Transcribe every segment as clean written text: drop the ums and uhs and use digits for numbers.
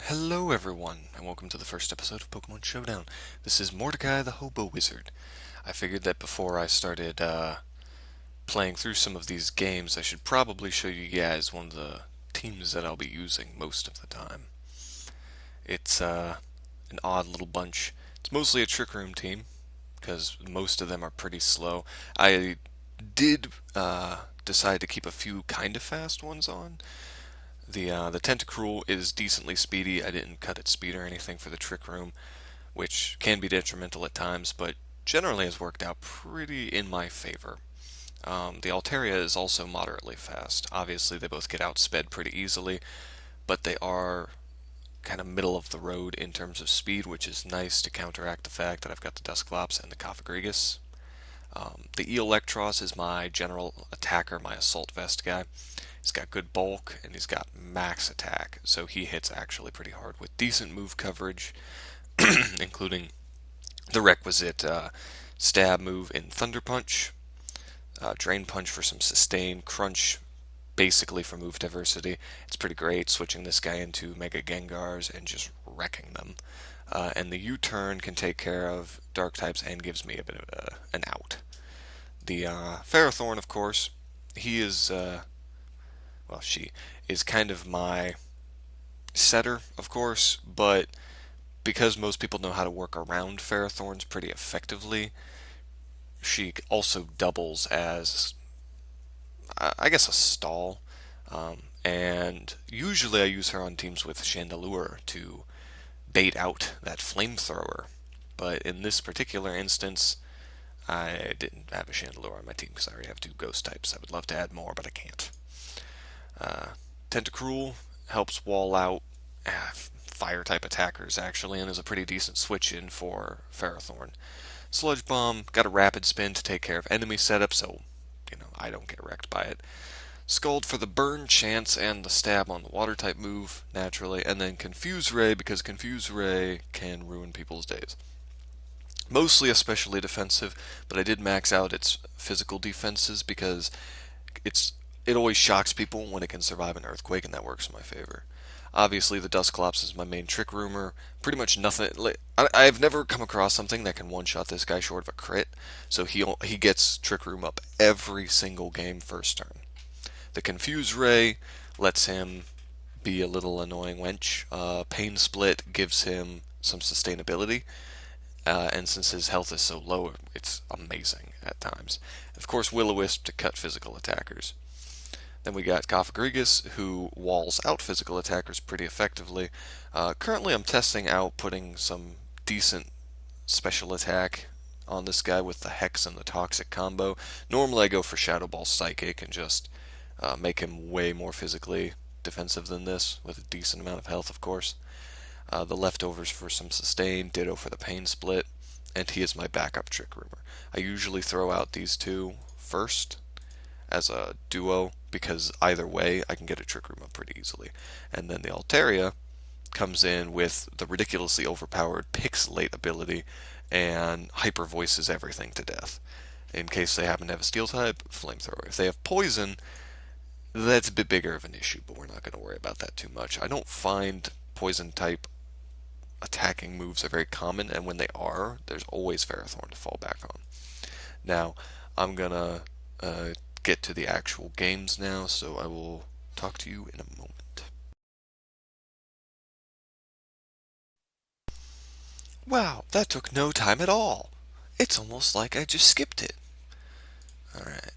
Hello everyone, and welcome to the first episode of Pokemon Showdown. This is Mordecai the Hobo Wizard. I figured that before I started playing through some of these games, I should probably show you guys one of the teams that I'll be using most of the time. It's an odd little bunch. It's mostly a Trick Room team, because most of them are pretty slow. I did decide to keep a few kind of fast ones on. The Tentacruel is decently speedy. I didn't cut its speed or anything for the Trick Room, which can be detrimental at times, but generally has worked out pretty in my favor. The Altaria is also moderately fast. Obviously, they both get outsped pretty easily, but they are kind of middle of the road in terms of speed, which is nice to counteract the fact that I've got the Dusclops and the Cofagrigus. The Eelektross is my general attacker, my assault vest guy. He's got good bulk and he's got max attack, so he hits actually pretty hard with decent move coverage, including the requisite stab move in Thunder Punch, Drain Punch for some sustain, Crunch basically for move diversity. It's pretty great switching this guy into Mega Gengars and just wrecking them. And the U-turn can take care of dark types and gives me a bit of an out. The Ferrothorn, of course, he is, well, she is kind of my setter, of course, but because most people know how to work around Ferrothorns pretty effectively, she also doubles as, I guess, a stall. And usually I use her on teams with Chandelure to bait out that flamethrower. But in this particular instance, I didn't have a Chandelure on my team because I already have two ghost types. I would love to add more, but I can't. Tentacruel helps wall out fire type attackers actually, and is a pretty decent switch in for Ferrothorn. Sludge Bomb got a rapid spin to take care of enemy setup, so I don't get wrecked by it. Scald for the burn chance and the stab on the water type move naturally, and then Confuse Ray because Confuse Ray can ruin people's days. Mostly especially defensive, but I did max out its physical defenses because it always shocks people when it can survive an earthquake, and that works in my favor. Obviously, the Dusclops is my main trick roomer. Pretty much nothing. I've never come across something that can one-shot this guy short of a crit, so he gets trick room up every single game first turn. The Confuse Ray lets him be a little annoying wench. Pain Split gives him some sustainability, and since his health is so low, it's amazing at times. Of course, Will-O-Wisp to cut physical attackers. Then we got Cofagrigus, who walls out physical attackers pretty effectively. Currently, I'm testing out putting some decent special attack on this guy with the Hex and the Toxic combo. Normally, I go for Shadow Ball Psychic and just make him way more physically defensive than this, with a decent amount of health, of course. The leftovers for some sustain, ditto for the Pain Split, and he is my backup trick roomer. I usually throw out these two first as a duo because either way I can get a trick room up pretty easily. And then the Altaria comes in with the ridiculously overpowered Pixelate ability and hyper voices everything to death. In case they happen to have a steel type, flamethrower. If they have poison, that's a bit bigger of an issue, but we're not going to worry about that too much. I don't find poison type attacking moves are very common, and when they are, there's always Ferrothorn to fall back on. Now, I'm gonna get to the actual games now, so I will talk to you in a moment. Wow, that took no time at all. It's almost like I just skipped it. Alright.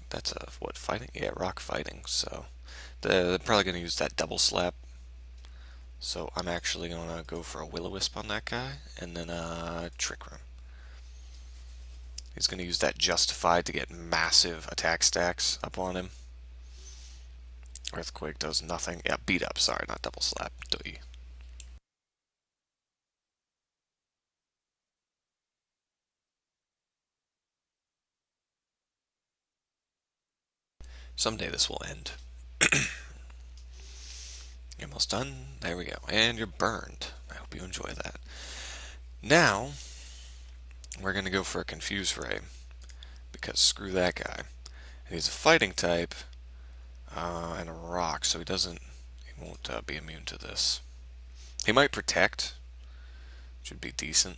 That's what, fighting? Yeah, rock fighting, so they're probably going to use that double slap. So I'm actually going to go for a Will-O-Wisp on that guy, and then a Trick Room. He's going to use that Justified to get massive attack stacks up on him. Earthquake does nothing. Yeah, beat up, sorry, not double slap. Duh. Someday this will end. You're almost done. There we go. And you're burned. I hope you enjoy that. Now, we're going to go for a Confuse Ray, because screw that guy. And he's a fighting type. and a rock, so he won't be immune to this. He might protect, which would be decent,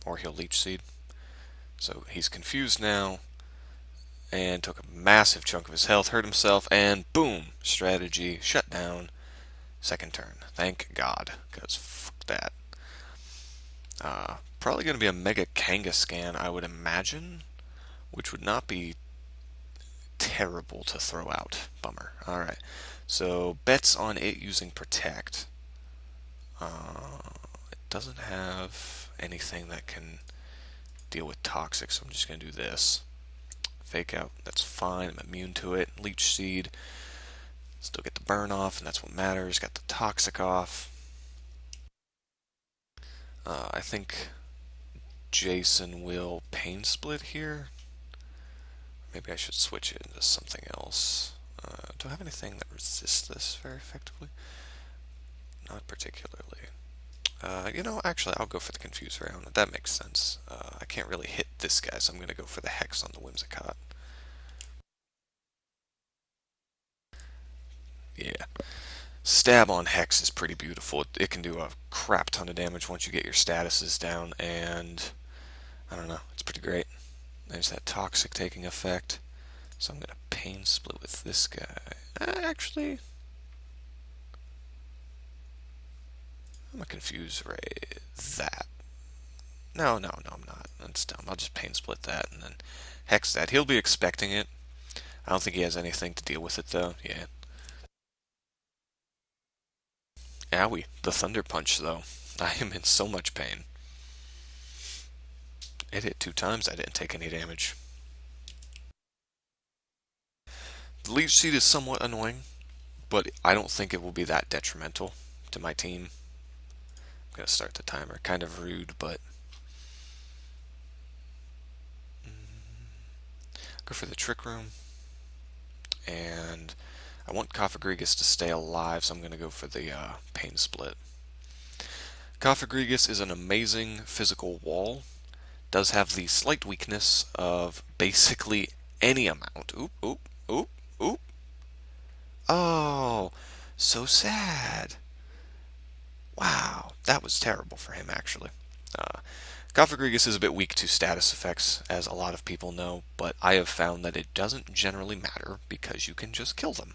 or he'll Leech Seed. So he's confused now, and took a massive chunk of his health, hurt himself, and boom! Strategy, shut down, second turn. Thank God, because fuck that. Probably going to be a Mega Kangaskhan, I would imagine, which would not be terrible to throw out. Bummer. Alright, so bets on it using Protect. It doesn't have anything that can deal with Toxic, so I'm just going to do this. Fake Out, that's fine, I'm immune to it. Leech Seed, still get the burn off, and that's what matters. Got the Toxic off. I think Jason will Pain Split here. Maybe I should switch it into something else. Do I have anything that resists this very effectively? Not particularly. Actually, I'll go for the Confuse Ray on it. That makes sense. I can't really hit this guy, so I'm going to go for the Hex on the Whimsicott. Yeah. Stab on Hex is pretty beautiful. It can do a crap ton of damage once you get your statuses down, and I don't know, it's pretty great. There's that Toxic taking effect. So I'm going to Pain Split with this guy. Actually, I'm going to Confuse Ray that. No, I'm not. That's dumb. I'll just Pain Split that and then Hex that. He'll be expecting it. I don't think he has anything to deal with it, though. Yeah. Owie. The Thunder Punch, though. I am in so much pain. It hit 2 times. I didn't take any damage. The Leech Seed is somewhat annoying, but I don't think it will be that detrimental to my team. I'm going to start the timer. Kind of rude, but go for the Trick Room. And I want Cofagrigus to stay alive, so I'm going to go for the Pain Split. Cofagrigus is an amazing physical wall. Does have the slight weakness of basically any amount. Oop, oop, oop, oop. Oh, so sad. Wow, that was terrible for him, actually. Cofagrigus is a bit weak to status effects, as a lot of people know, but I have found that it doesn't generally matter because you can just kill them.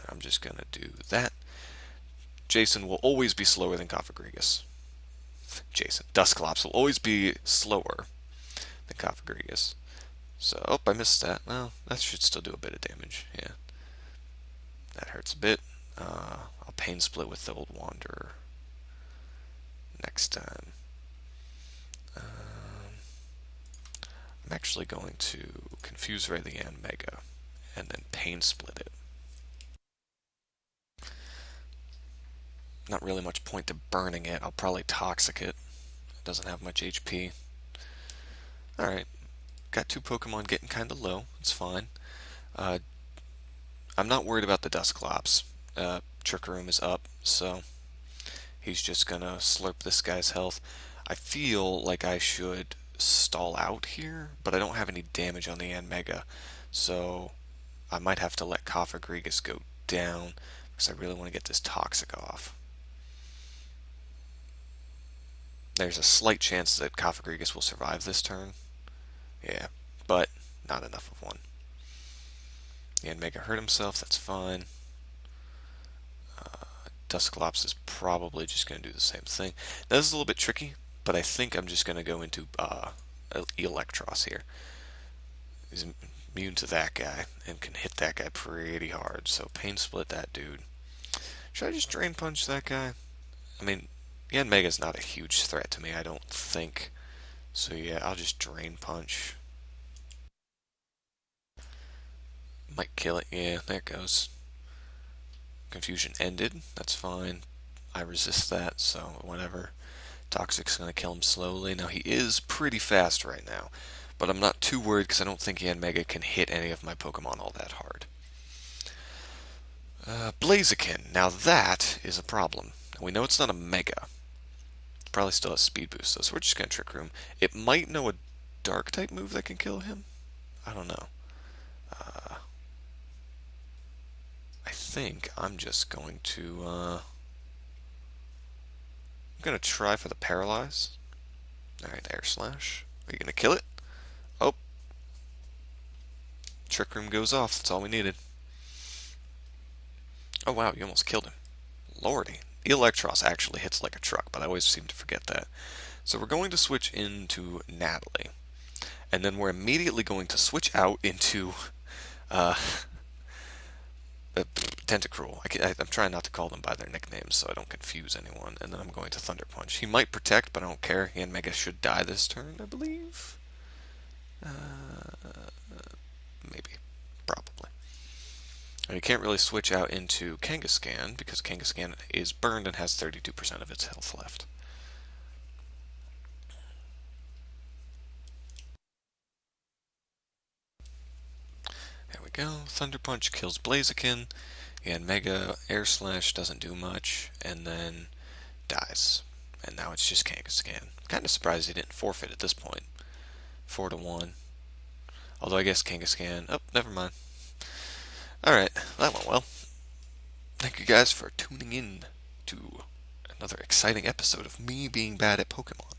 I'm just going to do that. Jason will always be slower than Cofagrigus. Dusclops will always be slower than Cofagrigus. So, oh, I missed that. Well, that should still do a bit of damage. Yeah. That hurts a bit. I'll Pain Split with the Old Wanderer next time. I'm actually going to Confuse Ray the Mega and then Pain Split it. Not really much point to burning it. I'll probably Toxic it. It doesn't have much HP. Alright. Got 2 Pokemon getting kind of low. It's fine. I'm not worried about the Dusclops. Trick Room is up, so he's just gonna slurp this guy's health. I feel like I should stall out here, but I don't have any damage on the Mega, so I might have to let Cofagrigus go down because I really want to get this Toxic off. There's a slight chance that Cofagrigus will survive this turn. Yeah, but not enough of one. The Mega hurt himself, that's fine. Dusclops is probably just going to do the same thing. Now, this is a little bit tricky, but I think I'm just going to go into Eelektross here. He's immune to that guy and can hit that guy pretty hard, so Pain Split that dude. Should I just Drain Punch that guy? I mean, the Mega's not a huge threat to me, I don't think. So yeah, I'll just Drain Punch. Might kill it. Yeah, there it goes. Confusion ended. That's fine. I resist that, so whatever. Toxic's going to kill him slowly. Now, he is pretty fast right now, but I'm not too worried because I don't think Mega can hit any of my Pokemon all that hard. Blaziken. Now, that is a problem. We know it's not a Mega. Probably still has Speed Boost, though, so we're just going to Trick Room. It might know a Dark-type move that can kill him. I don't know. I think I'm just going to I'm gonna try for the paralyze. Alright, air slash. Are you gonna kill it? Oh, Trick Room goes off. That's all we needed. Oh wow, you almost killed him. Lordy. Eelektross actually hits like a truck, but I always seem to forget that. So we're going to switch into Natalie. And then we're immediately going to switch out into uh, Tentacruel. I'm trying not to call them by their nicknames so I don't confuse anyone. And then I'm going to Thunder Punch. He might protect, but I don't care. He and Mega should die this turn, I believe. Maybe. Probably. And you can't really switch out into Kangaskhan because Kangaskhan is burned and has 32% of its health left. There we go. Thunder Punch kills Blaziken, and Mega Air Slash doesn't do much, and then dies. And now it's just Kangaskhan. Kind of surprised he didn't forfeit at this point. 4-1. Although I guess Kangaskhan. Oh, never mind. Alright, that went well. Thank you guys for tuning in to another exciting episode of me being bad at Pokemon.